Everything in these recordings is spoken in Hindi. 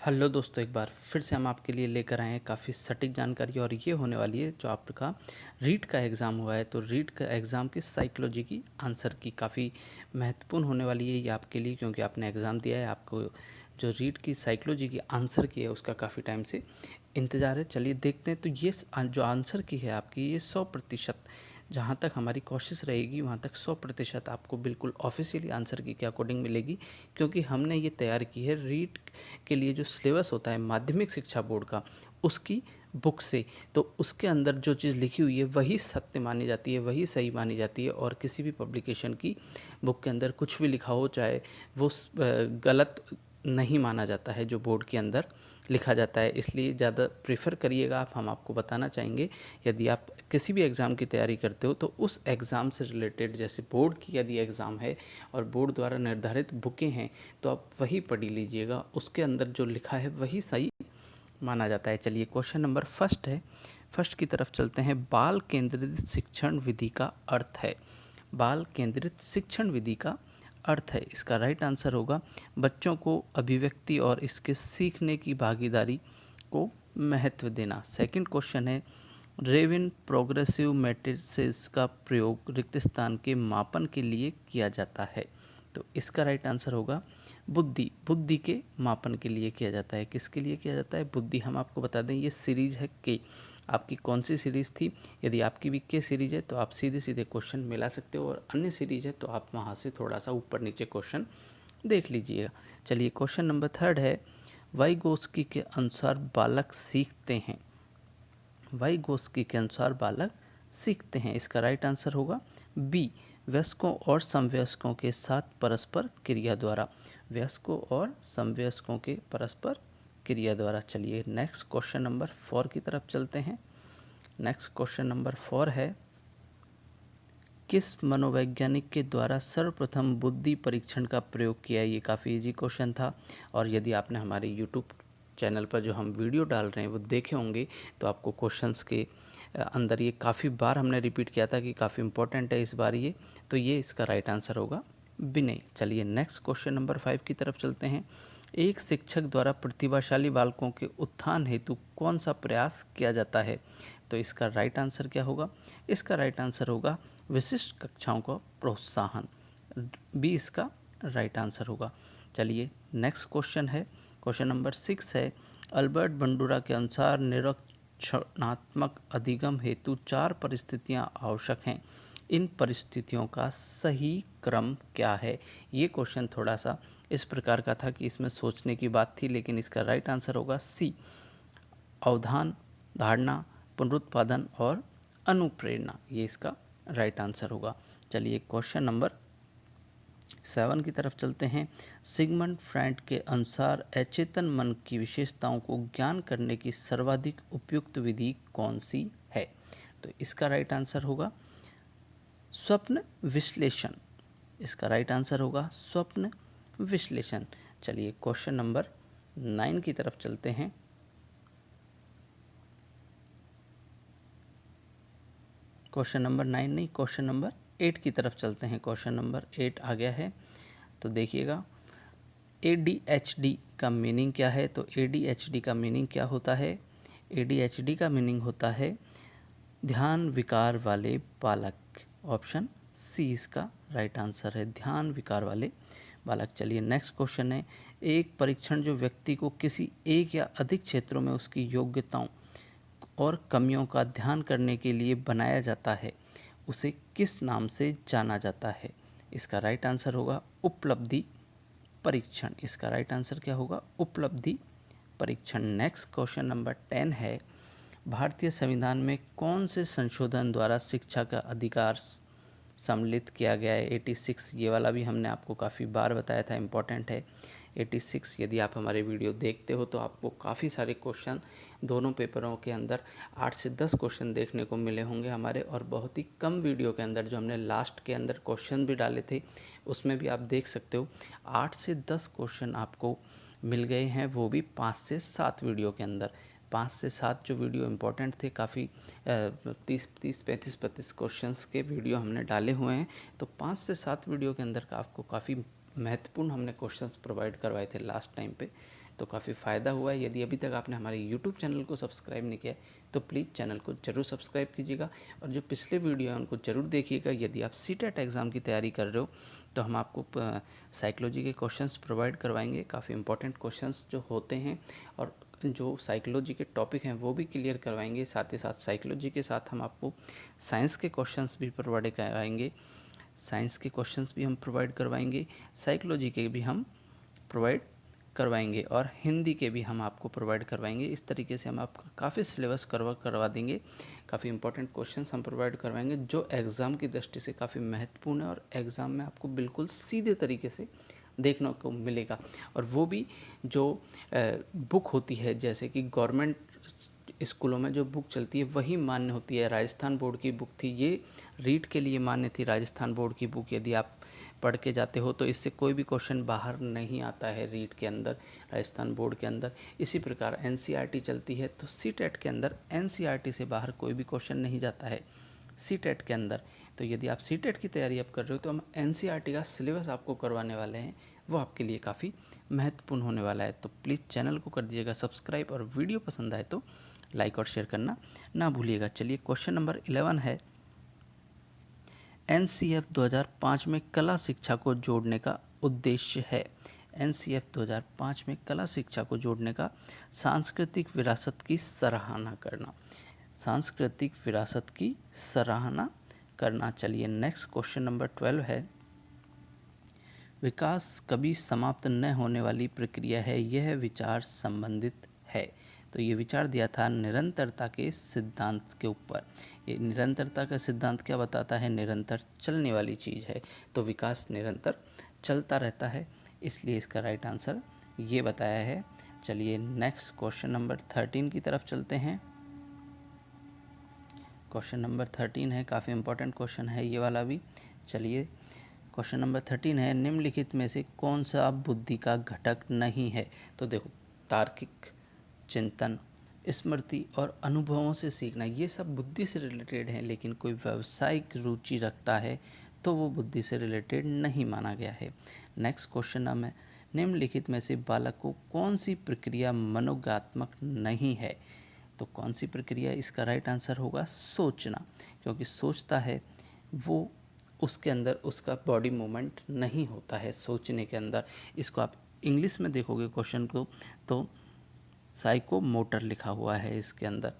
हेलो दोस्तों, एक बार फिर से हम आपके लिए लेकर आए हैं काफ़ी सटीक जानकारी। और ये होने वाली है जो आपका रीट का एग्ज़ाम हुआ है, तो रीट का एग्ज़ाम की साइकोलॉजी की आंसर की काफ़ी महत्वपूर्ण होने वाली है ये आपके लिए, क्योंकि आपने एग्ज़ाम दिया है। आपको जो रीट की साइकोलॉजी की आंसर की है उसका काफ़ी टाइम से इंतज़ार है। चलिए देखते हैं। तो ये जो आंसर की है आपकी, ये 100%, जहाँ तक हमारी कोशिश रहेगी वहाँ तक 100% आपको बिल्कुल ऑफिशियली आंसर की के अकॉर्डिंग मिलेगी, क्योंकि हमने ये तैयार की है रीट के लिए जो सिलेबस होता है माध्यमिक शिक्षा बोर्ड का, उसकी बुक से। तो उसके अंदर जो चीज़ लिखी हुई है वही सत्य मानी जाती है, वही सही मानी जाती है। और किसी भी पब्लिकेशन की बुक के अंदर कुछ भी लिखा हो, चाहे वो गलत नहीं माना जाता है जो बोर्ड के अंदर लिखा जाता है। इसलिए ज़्यादा प्रेफर करिएगा आप। हम आपको बताना चाहेंगे, यदि आप किसी भी एग्ज़ाम की तैयारी करते हो तो उस एग्ज़ाम से रिलेटेड, जैसे बोर्ड की यदि एग्ज़ाम है और बोर्ड द्वारा निर्धारित बुकें हैं, तो आप वही पढ़ लीजिएगा। उसके अंदर जो लिखा है वही सही माना जाता है। चलिए क्वेश्चन नंबर फर्स्ट है, फर्स्ट की तरफ चलते हैं। बाल केंद्रित शिक्षण विधि का अर्थ है। बाल केंद्रित शिक्षण विधि का अर्थ है, इसका राइट आंसर होगा बच्चों को अभिव्यक्ति और इसके सीखने की भागीदारी को महत्व देना। सेकंड क्वेश्चन है, रेविन प्रोग्रेसिव मैट्रिसेस का प्रयोग रिक्त स्थान के मापन के लिए किया जाता है। तो इसका राइट आंसर होगा बुद्धि के मापन के लिए किया जाता है। किसके लिए किया जाता है? बुद्धि। हम आपको बता दें ये सीरीज है के। आपकी कौन सी सीरीज़ थी? यदि आपकी भी के सीरीज है तो आप सीधे सीधे क्वेश्चन मिला सकते हो, और अन्य सीरीज है तो आप वहाँ से थोड़ा सा ऊपर नीचे क्वेश्चन देख लीजिएगा। चलिए क्वेश्चन नंबर थर्ड है, वाइगोस्की के अनुसार बालक सीखते हैं। वाइगोस्की के अनुसार बालक सीखते हैं, इसका राइट आंसर होगा बी, वयस्कों और समवयस्कों के साथ परस्पर क्रिया द्वारा। वयस्कों और समवयस्कों के परस्पर क्रिया द्वारा। चलिए नेक्स्ट क्वेश्चन नंबर 4 की तरफ चलते हैं। नेक्स्ट क्वेश्चन नंबर 4 है, किस मनोवैज्ञानिक के द्वारा सर्वप्रथम बुद्धि परीक्षण का प्रयोग किया? ये काफ़ी इजी क्वेश्चन था, और यदि आपने हमारे यूट्यूब चैनल पर जो हम वीडियो डाल रहे हैं वो देखे होंगे तो आपको क्वेश्चंस के अंदर ये काफ़ी बार हमने रिपीट किया था कि काफ़ी इंपॉर्टेंट है इस बार ये। तो ये इसका राइट आंसर होगा विनय। चलिए नेक्स्ट क्वेश्चन नंबर 5 की तरफ चलते हैं। एक शिक्षक द्वारा प्रतिभाशाली बालकों के उत्थान हेतु कौन सा प्रयास किया जाता है? तो इसका राइट आंसर क्या होगा? इसका राइट आंसर होगा विशिष्ट कक्षाओं का प्रोत्साहन। बी इसका राइट आंसर होगा। चलिए नेक्स्ट क्वेश्चन है, क्वेश्चन नंबर 6 है, अल्बर्ट बंडूरा के अनुसार निरीक्षणात्मक अधिगम हेतु 4 परिस्थितियां आवश्यक हैं। इन परिस्थितियों का सही क्रम क्या है? ये क्वेश्चन थोड़ा सा इस प्रकार का था कि इसमें सोचने की बात थी, लेकिन इसका राइट आंसर होगा सी, अवधान, धारणा, पुनरुत्पादन और अनुप्रेरणा। ये इसका राइट आंसर होगा। चलिए क्वेश्चन नंबर 7 की तरफ चलते हैं। सिगमंड फ्रॉइड के अनुसार अचेतन मन की विशेषताओं को ज्ञान करने की सर्वाधिक उपयुक्त विधि कौन सी है? तो इसका राइट आंसर होगा स्वप्न विश्लेषण। इसका राइट आंसर होगा स्वप्न विश्लेषण। चलिए क्वेश्चन नंबर 9 की तरफ चलते हैं। क्वेश्चन नंबर 9 नहीं, क्वेश्चन नंबर 8 की तरफ चलते हैं। क्वेश्चन नंबर 8 आ गया है, तो देखिएगा। ADHD का मीनिंग क्या है? तो ADHD का मीनिंग क्या होता है? ADHD का मीनिंग होता है ध्यान विकार वाले बालक। ऑप्शन सी इसका राइट आंसर है, ध्यान विकार वाले बालक। चलिए नेक्स्ट क्वेश्चन है, एक परीक्षण जो व्यक्ति को किसी एक या अधिक क्षेत्रों में उसकी योग्यताओं और कमियों का ध्यान करने के लिए बनाया जाता है, उसे किस नाम से जाना जाता है? इसका राइट आंसर होगा उपलब्धि परीक्षण। इसका राइट आंसर क्या होगा? उपलब्धि परीक्षण। नेक्स्ट क्वेश्चन नंबर 10 है, भारतीय संविधान में कौन से संशोधन द्वारा शिक्षा का अधिकार सम्मिलित किया गया है? 86, ये वाला भी हमने आपको काफ़ी बार बताया था, इम्पॉर्टेंट है 86। यदि आप हमारे वीडियो देखते हो तो आपको काफ़ी सारे क्वेश्चन दोनों पेपरों के अंदर 8 से 10 क्वेश्चन देखने को मिले होंगे हमारे, और बहुत ही कम वीडियो के अंदर जो हमने लास्ट के अंदर क्वेश्चन भी डाले थे उसमें भी आप देख सकते हो 8 से 10 क्वेश्चन आपको मिल गए हैं, वो भी 5 से 7 वीडियो के अंदर। 5 से 7 जो वीडियो इम्पोर्टेंट थे, काफ़ी 30-35 क्वेश्चंस के वीडियो हमने डाले हुए हैं। तो 5 से 7 वीडियो के अंदर का आपको काफ़ी महत्वपूर्ण हमने क्वेश्चंस प्रोवाइड करवाए थे लास्ट टाइम पे, तो काफ़ी फ़ायदा हुआ है। यदि अभी तक आपने हमारे यूट्यूब चैनल को सब्सक्राइब नहीं किया है तो प्लीज़ चैनल को ज़रूर सब्सक्राइब कीजिएगा और जो पिछले वीडियो हैं उनको ज़रूर देखिएगा। यदि आप सीटेट एग्ज़ाम की तैयारी कर रहे हो तो हम आपको साइकोलॉजी के क्वेश्चंस प्रोवाइड करवाएंगे, काफ़ी इंपॉर्टेंट क्वेश्चंस जो होते हैं और जो साइकोलॉजी के टॉपिक हैं वो भी क्लियर करवाएंगे। साथ ही साथ साइकोलॉजी के साथ हम आपको साइंस के क्वेश्चंस भी प्रोवाइड करवाएंगे, साइंस के क्वेश्चंस भी हम प्रोवाइड करवाएंगे, साइकोलॉजी के भी हम प्रोवाइड करवाएंगे और हिंदी के भी हम आपको प्रोवाइड करवाएंगे। इस तरीके से हम आपका काफ़ी सिलेबस करवा देंगे। काफ़ी इंपॉर्टेंट क्वेश्चंस हम प्रोवाइड करवाएंगे जो एग्ज़ाम की दृष्टि से काफ़ी महत्वपूर्ण है और एग्ज़ाम में आपको बिल्कुल सीधे तरीके से देखने को मिलेगा। और वो भी जो बुक होती है, जैसे कि गवर्नमेंट स्कूलों में जो बुक चलती है वही मान्य होती है। राजस्थान बोर्ड की बुक थी, ये रीट के लिए मान्य थी। राजस्थान बोर्ड की बुक यदि आप पढ़ के जाते हो तो इससे कोई भी क्वेश्चन बाहर नहीं आता है रीट के अंदर, राजस्थान बोर्ड के अंदर। इसी प्रकार एनसीईआरटी चलती है तो सीटेट के अंदर एनसीईआरटी से बाहर कोई भी क्वेश्चन नहीं जाता है सीटेट के अंदर। तो यदि आप सीटेट की तैयारी आप कर रहे हो तो हम एनसीईआरटी का सिलेबस आपको करवाने वाले हैं, वो आपके लिए काफ़ी महत्वपूर्ण होने वाला है। तो प्लीज़ चैनल को कर दीजिएगा सब्सक्राइब और वीडियो पसंद आए तो लाइक और शेयर करना ना भूलिएगा। चलिए क्वेश्चन नंबर 11 है, एनसीएफ 2005 में कला शिक्षा को जोड़ने का उद्देश्य है। एनसीएफ 2005 में कला शिक्षा को जोड़ने का सांस्कृतिक विरासत की सराहना करना, सांस्कृतिक विरासत की सराहना करना। चलिए नेक्स्ट क्वेश्चन नंबर 12 है, विकास कभी समाप्त न होने वाली प्रक्रिया है, यह विचार संबंधित है। तो ये विचार दिया था निरंतरता के सिद्धांत के ऊपर। ये निरंतरता का सिद्धांत क्या बताता है, निरंतर चलने वाली चीज़ है, तो विकास निरंतर चलता रहता है, इसलिए इसका राइट आंसर ये बताया है। चलिए नेक्स्ट क्वेश्चन नंबर 13 की तरफ चलते हैं। क्वेश्चन नंबर 13 है, काफ़ी इंपॉर्टेंट क्वेश्चन है ये वाला भी। चलिए क्वेश्चन नंबर 13 है, निम्नलिखित में से कौन सा बुद्धि का घटक नहीं है। तो देखो, तार्किक चिंतन, स्मृति और अनुभवों से सीखना, ये सब बुद्धि से रिलेटेड हैं, लेकिन कोई व्यावसायिक रुचि रखता है तो वो बुद्धि से रिलेटेड नहीं माना गया है। नेक्स्ट क्वेश्चन है, निम्नलिखित में से बालक को कौन सी प्रक्रिया मनोज्ञात्मक नहीं है। तो कौन सी प्रक्रिया, इसका राइट आंसर होगा सोचना, क्योंकि सोचता है वो, उसके अंदर उसका बॉडी मूवमेंट नहीं होता है सोचने के अंदर। इसको आप इंग्लिश में देखोगे क्वेश्चन को तो साइको मोटर लिखा हुआ है इसके अंदर।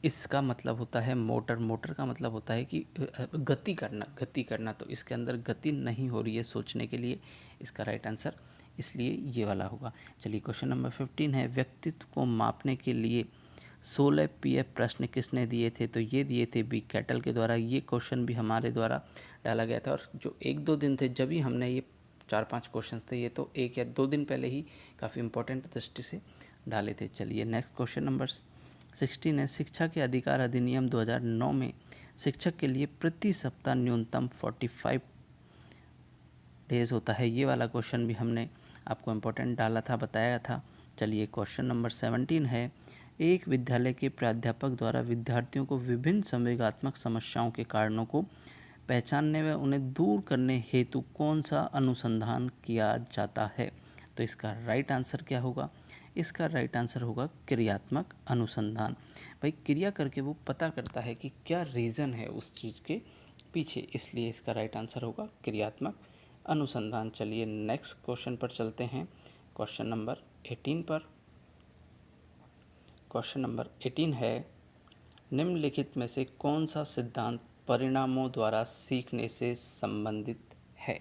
इसका मतलब होता है मोटर, मोटर का मतलब होता है कि गति करना, गति करना। तो इसके अंदर गति नहीं हो रही है सोचने के लिए, इसका राइट आंसर इसलिए ये वाला होगा। चलिए क्वेश्चन नंबर 15 है, व्यक्तित्व को मापने के लिए 16 पीएफ प्रश्न किसने दिए थे। तो ये दिए थे बी कैटल के द्वारा। ये क्वेश्चन भी हमारे द्वारा डाला गया था और जो 1-2 दिन थे जब ही हमने ये 4-5 क्वेश्चन थे, ये तो 1 या 2 दिन पहले ही काफ़ी इंपॉर्टेंट दृष्टि से डाले थे। चलिए नेक्स्ट क्वेश्चन नंबर 16 है, शिक्षा के अधिकार अधिनियम 2009 में शिक्षक के लिए प्रति सप्ताह न्यूनतम 45 डेज होता है। ये वाला क्वेश्चन भी हमने आपको इम्पोर्टेंट डाला था, बताया था। चलिए क्वेश्चन नंबर 17 है, एक विद्यालय के प्राध्यापक द्वारा विद्यार्थियों को विभिन्न संवेगात्मक समस्याओं के कारणों को पहचानने व उन्हें दूर करने हेतु कौन सा अनुसंधान किया जाता है। तो इसका राइट आंसर क्या होगा, इसका राइट आंसर होगा क्रियात्मक अनुसंधान। भाई क्रिया करके वो पता करता है कि क्या रीज़न है उस चीज़ के पीछे, इसलिए इसका राइट आंसर होगा क्रियात्मक अनुसंधान। चलिए नेक्स्ट क्वेश्चन पर चलते हैं, क्वेश्चन नंबर 18 पर। क्वेश्चन नंबर 18 है, निम्नलिखित में से कौन सा सिद्धांत परिणामों द्वारा सीखने से संबंधित है।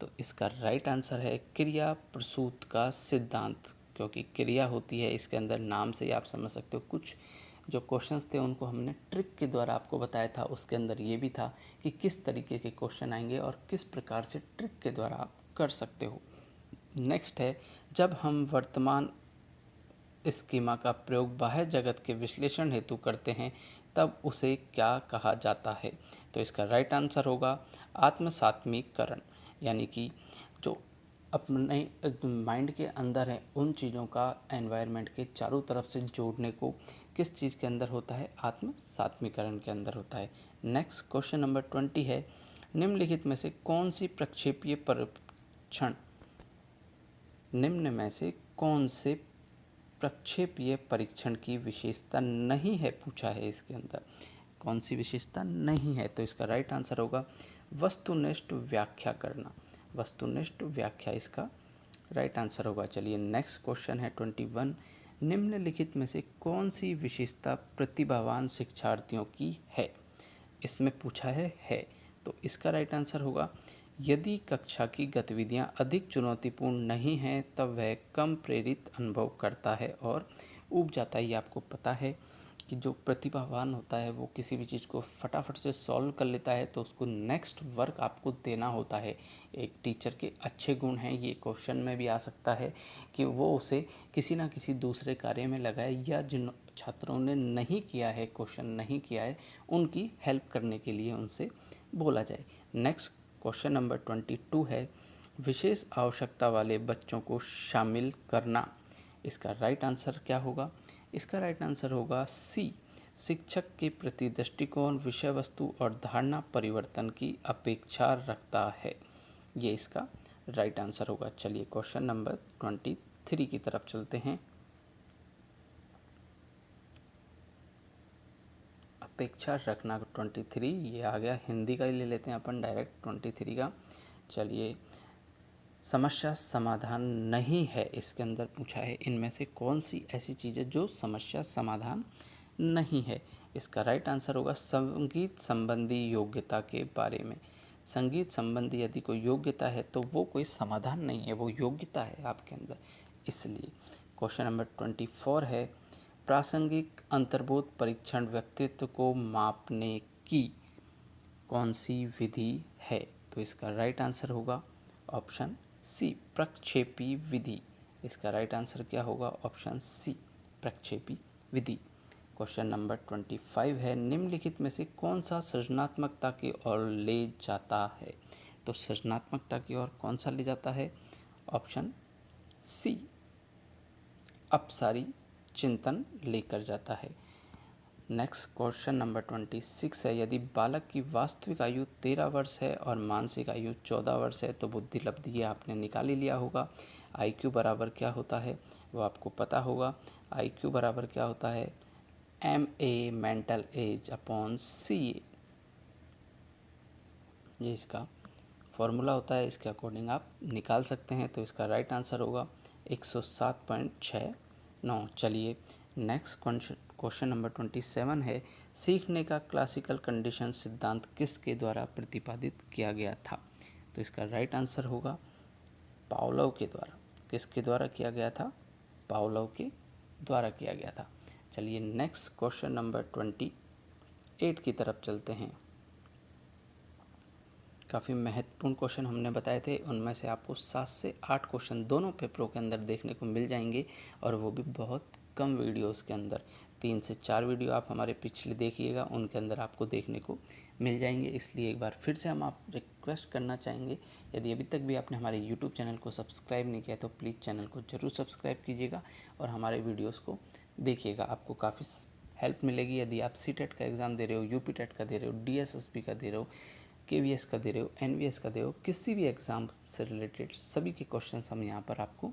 तो इसका राइट आंसर है क्रिया प्रसूत का सिद्धांत, क्योंकि क्रिया होती है इसके अंदर, नाम से ही आप समझ सकते हो। कुछ जो क्वेश्चंस थे उनको हमने ट्रिक के द्वारा आपको बताया था, उसके अंदर ये भी था कि किस तरीके के क्वेश्चन आएंगे और किस प्रकार से ट्रिक के द्वारा आप कर सकते हो। नेक्स्ट है, जब हम वर्तमान स्कीमा का प्रयोग बाह्य जगत के विश्लेषण हेतु करते हैं तब उसे क्या कहा जाता है। तो इसका राइट आंसर होगा आत्मसात्मीकरण, यानी कि जो अपने माइंड के अंदर है उन चीज़ों का एनवायरनमेंट के चारों तरफ से जोड़ने को किस चीज़ के अंदर होता है, आत्मसात्मीकरण के अंदर होता है। नेक्स्ट क्वेश्चन नंबर 20 है, निम्नलिखित में से कौन सी प्रक्षेपीय परीक्षण निम्न में से कौन से प्रक्षेपीय परीक्षण की विशेषता नहीं है, पूछा है इसके अंदर। कौन सी विशेषता नहीं है, तो इसका राइट आंसर होगा वस्तुनिष्ठ व्याख्या करना। वस्तुनिष्ठ व्याख्या इसका राइट आंसर होगा। चलिए नेक्स्ट क्वेश्चन है 21। निम्नलिखित में से कौन सी विशेषता प्रतिभावान शिक्षार्थियों की है, इसमें पूछा है। तो इसका राइट आंसर होगा यदि कक्षा की गतिविधियां अधिक चुनौतीपूर्ण नहीं हैं तब वह कम प्रेरित अनुभव करता है और ऊब जाता है। ये आपको पता है कि जो प्रतिभावान होता है वो किसी भी चीज़ को फटाफट से सॉल्व कर लेता है, तो उसको नेक्स्ट वर्क आपको देना होता है। एक टीचर के अच्छे गुण हैं, ये क्वेश्चन में भी आ सकता है कि वो उसे किसी ना किसी दूसरे कार्य में लगाए, या जिन छात्रों ने नहीं किया है, क्वेश्चन नहीं किया है, उनकी हेल्प करने के लिए उनसे बोला जाए। नेक्स्ट क्वेश्चन नंबर 22 है विशेष आवश्यकता वाले बच्चों को शामिल करना। इसका राइट आंसर क्या होगा? इसका राइट आंसर होगा सी, शिक्षक के प्रति दृष्टिकोण विषय वस्तु और धारणा परिवर्तन की अपेक्षा रखता है। ये इसका राइट आंसर होगा। चलिए क्वेश्चन नंबर 23 की तरफ चलते हैं। अपेक्षा रखना 23, ये आ गया। हिंदी का ही ले लेते हैं अपन डायरेक्ट 23 का। चलिए, समस्या समाधान नहीं है, इसके अंदर पूछा है इनमें से कौन सी ऐसी चीज़ है जो समस्या समाधान नहीं है। इसका राइट आंसर होगा संगीत संबंधी योग्यता के बारे में। संगीत संबंधी यदि कोई योग्यता है तो वो कोई समाधान नहीं है, वो योग्यता है आपके अंदर। इसलिए क्वेश्चन नंबर 24 है प्रासंगिक अंतर्बोध परीक्षण व्यक्तित्व को मापने की कौन सी विधि है? तो इसका राइट आंसर होगा ऑप्शन सी, प्रक्षेपी विधि। इसका राइट आंसर क्या होगा? ऑप्शन सी, प्रक्षेपी विधि। क्वेश्चन नंबर 25 है निम्नलिखित में से कौन सा सृजनात्मकता की ओर ले जाता है? तो सृजनात्मकता की ओर कौन सा ले जाता है? ऑप्शन सी, अपसारी चिंतन लेकर जाता है। नेक्स्ट क्वेश्चन नंबर 26 है यदि बालक की वास्तविक आयु 13 वर्ष है और मानसिक आयु 14 वर्ष है तो बुद्धि लब्धि ये आपने निकाल ही लिया होगा। IQ बराबर क्या होता है वो आपको पता होगा। IQ बराबर क्या होता है? MA mental as upon CA, ये इसका फॉर्मूला होता है। इसके अकॉर्डिंग आप निकाल सकते हैं। तो इसका राइट आंसर होगा 107.69। चलिए नेक्स्ट क्वेश्चन नंबर 27 है सीखने का क्लासिकल कंडीशन सिद्धांत किसके द्वारा प्रतिपादित किया गया था? तो इसका राइट आंसर होगा पावलोव के द्वारा। किसके द्वारा किया गया था? पावलोव के द्वारा किया गया था। चलिए नेक्स्ट क्वेश्चन नंबर 28 की तरफ चलते हैं। काफ़ी महत्वपूर्ण क्वेश्चन हमने बताए थे, उनमें से आपको 7 से 8 क्वेश्चन दोनों पेपरों के अंदर देखने को मिल जाएंगे, और वो भी बहुत कम वीडियोस के अंदर। 3 से 4 वीडियो आप हमारे पिछले देखिएगा, उनके अंदर आपको देखने को मिल जाएंगे। इसलिए एक बार फिर से हम आप रिक्वेस्ट करना चाहेंगे, यदि अभी तक भी आपने हमारे यूट्यूब चैनल को सब्सक्राइब नहीं किया तो प्लीज़ चैनल को ज़रूर सब्सक्राइब कीजिएगा और हमारे वीडियोज़ को देखिएगा। आपको काफ़ी हेल्प मिलेगी। यदि आप CTET का एग्ज़ाम दे रहे हो, UP TET का दे रहे हो, DSSB का दे रहे हो, KVS का दे रहे हो, NVS का दे रहे हो, किसी भी एग्ज़ाम से रिलेटेड सभी के क्वेश्चंस हम यहाँ पर आपको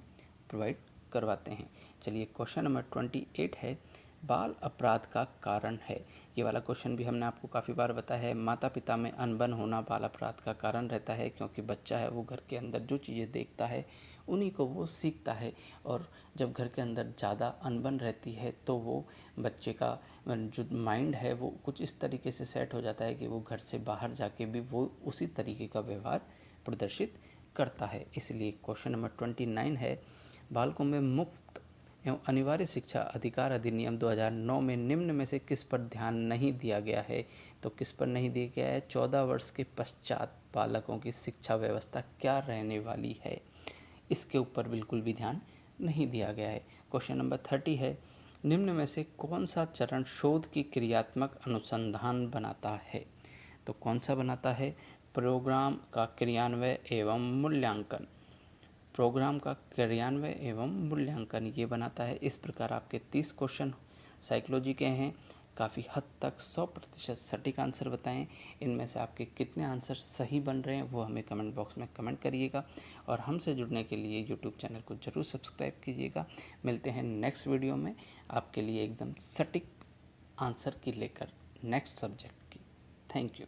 प्रोवाइड करवाते हैं। चलिए क्वेश्चन नंबर 28 है बाल अपराध का कारण है। ये वाला क्वेश्चन भी हमने आपको काफ़ी बार बताया है। माता पिता में अनबन होना बाल अपराध का कारण रहता है, क्योंकि बच्चा है वो घर के अंदर जो चीज़ें देखता है उन्हीं को वो सीखता है, और जब घर के अंदर ज़्यादा अनबन रहती है तो वो बच्चे का जो माइंड है वो कुछ इस तरीके से सेट हो जाता है कि वो घर से बाहर जाके भी वो उसी तरीके का व्यवहार प्रदर्शित करता है। इसलिए क्वेश्चन नंबर 29 है बालकों में मुफ्त एवं अनिवार्य शिक्षा अधिकार अधिनियम 2009 में निम्न में से किस पर ध्यान नहीं दिया गया है? तो किस पर नहीं दिया गया है? 14 वर्ष के पश्चात बालकों की शिक्षा व्यवस्था क्या रहने वाली है, इसके ऊपर बिल्कुल भी ध्यान नहीं दिया गया है। क्वेश्चन नंबर 30 है निम्न में से कौन सा चरण शोध की क्रियात्मक अनुसंधान बनाता है? तो कौन सा बनाता है? प्रोग्राम का क्रियान्वय एवं मूल्यांकन। प्रोग्राम का क्रियान्वय एवं मूल्यांकन ये बनाता है। इस प्रकार आपके 30 क्वेश्चन साइकोलॉजी के हैं, काफ़ी हद तक 100% सटीक आंसर बताएं। इनमें से आपके कितने आंसर सही बन रहे हैं वो हमें कमेंट बॉक्स में कमेंट करिएगा, और हमसे जुड़ने के लिए यूट्यूब चैनल को ज़रूर सब्सक्राइब कीजिएगा। मिलते हैं नेक्स्ट वीडियो में आपके लिए एकदम सटीक आंसर की लेकर नेक्स्ट सब्जेक्ट की। Thank you.